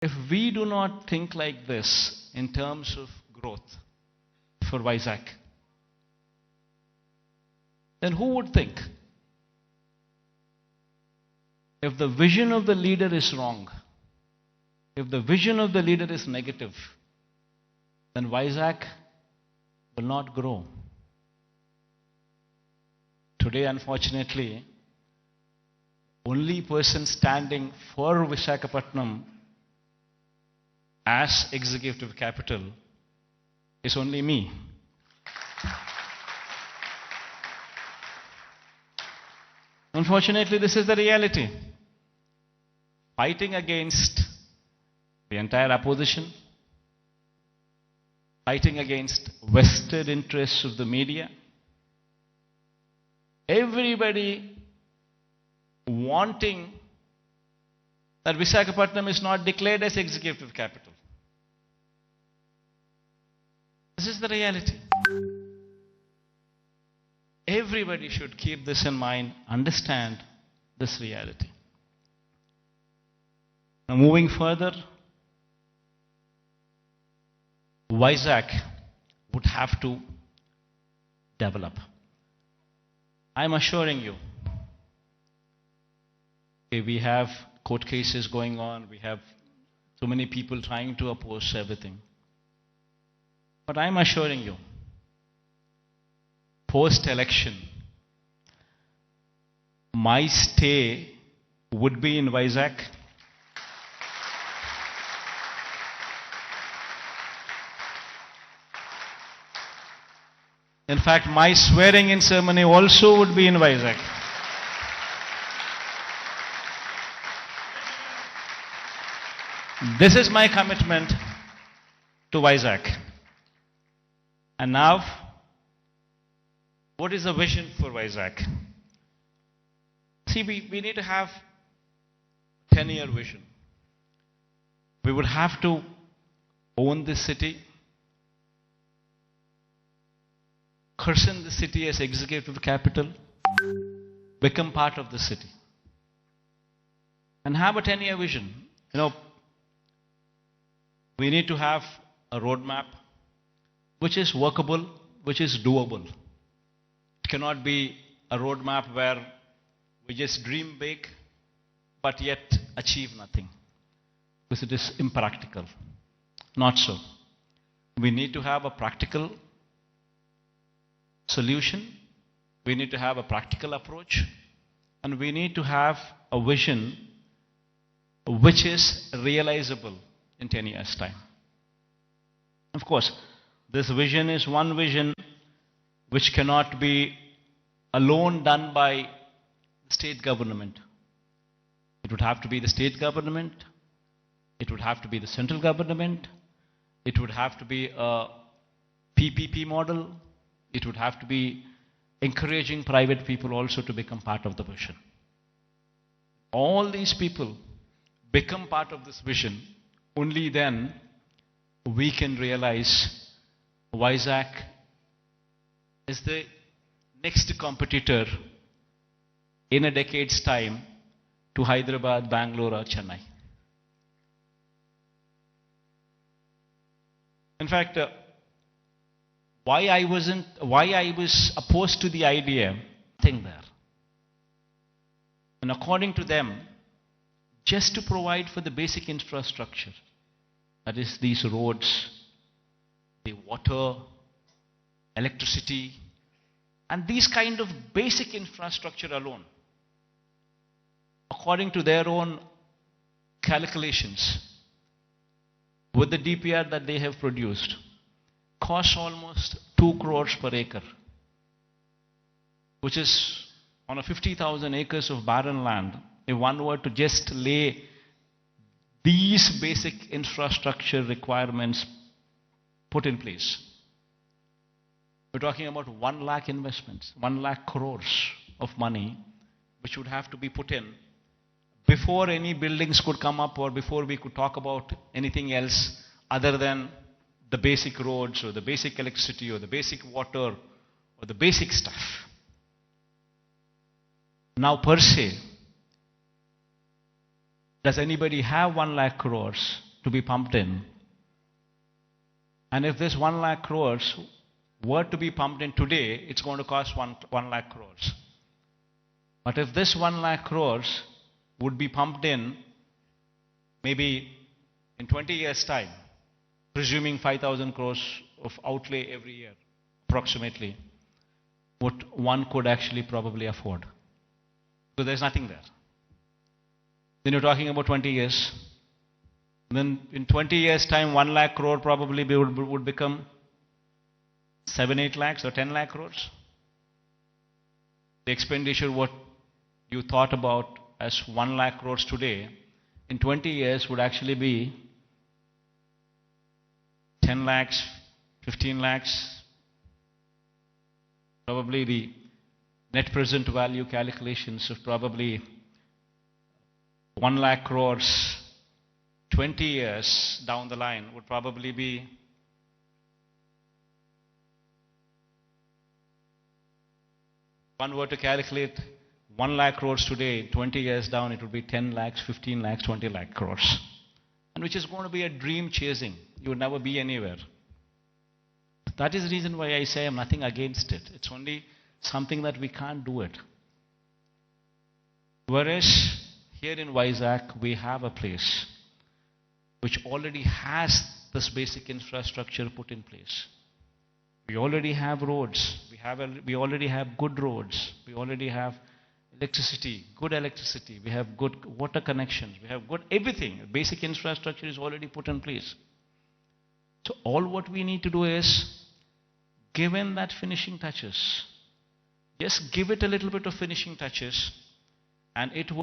If we do not think like this in terms of growth for Vizag, then who would think? If the vision of the leader is wrong, if the vision of the leader is negative, then Vizag will not grow. Today, unfortunately, only person standing for Visakhapatnam as executive capital is only me. Unfortunately, this is the reality. Fighting against the entire opposition, fighting against vested interests of the media, everybody wanting that Visakhapatnam is not declared as executive capital. This is the reality. Everybody should keep this in mind, understand this reality. Now, moving further, Vizag would have to develop. I'm assuring you, we have court cases going on, we have so many people trying to oppose everything. But I'm assuring you, post-election, my stay would be in Vizag. In fact, my swearing-in ceremony also would be in Vizag. This is my commitment to Vizag. And now, what is the vision for Vizag? See, we need to have a 10-year vision. We would have to own this city, christen the city as executive capital, become part of the city, and have a 10-year vision. We need to have a roadmap which is workable, which is doable. It cannot be a roadmap where we just dream big but yet achieve nothing, because it is impractical. Not so. We need to have a practical solution, we need to have a practical approach, and we need to have a vision which is realizable in 10 years' time. Of course, this vision is one vision which cannot be alone done by the state government. It would have to be the state government, it would have to be the central government, it would have to be a PPP model, it would have to be encouraging private people also to become part of the vision. All these people become part of this vision, only then we can realize Vizag is the next competitor in a decade's time to Hyderabad, Bangalore or Chennai. In fact, why I was opposed to the idea, thing there. And according to them, just to provide for the basic infrastructure, that is these roads, the water, electricity, and these kind of basic infrastructure alone, according to their own calculations, with the DPR that they have produced, costs almost 2 crores per acre, which is on a 50,000 acres of barren land. If one were to just lay these basic infrastructure requirements put in place, we're talking about 1 lakh investments, 1 lakh crores of money, which would have to be put in before any buildings could come up or before we could talk about anything else other than the basic roads or the basic electricity or the basic water or the basic stuff. Now, per se, does anybody have 1 lakh crores to be pumped in. And if this 1 lakh crores were to be pumped in today, it's going to cost 1 lakh crores. But if this 1 lakh crores would be pumped in maybe in 20 years' time, presuming 5,000 crores of outlay every year, approximately, what one could actually probably afford. So there's nothing there. Then you're talking about 20 years. And then in 20 years' time, 1 lakh crore probably would become 7, 8 lakhs or 10 lakh crores. The expenditure what you thought about as 1 lakh crores today, in 20 years would actually be 10 lakhs, 15 lakhs. Probably the net present value calculations of probably 1 lakh crores 20 years down the line would probably be one were to calculate 1 lakh crores today, 20 years down it would be 10 lakhs, 15 lakhs, 20 lakh crores. And which is going to be a dream chasing. You would never be anywhere. That is the reason why I say I'm nothing against it. It's only something that we can't do it. Whereas here in Vizag, we have a place which already has this basic infrastructure put in place. We already have roads. We already have good roads. We already have electricity, good electricity. We have good water connections. We have good everything. Basic infrastructure is already put in place. So all what we need to do is, given that finishing touches, just give it a little bit of finishing touches, and it will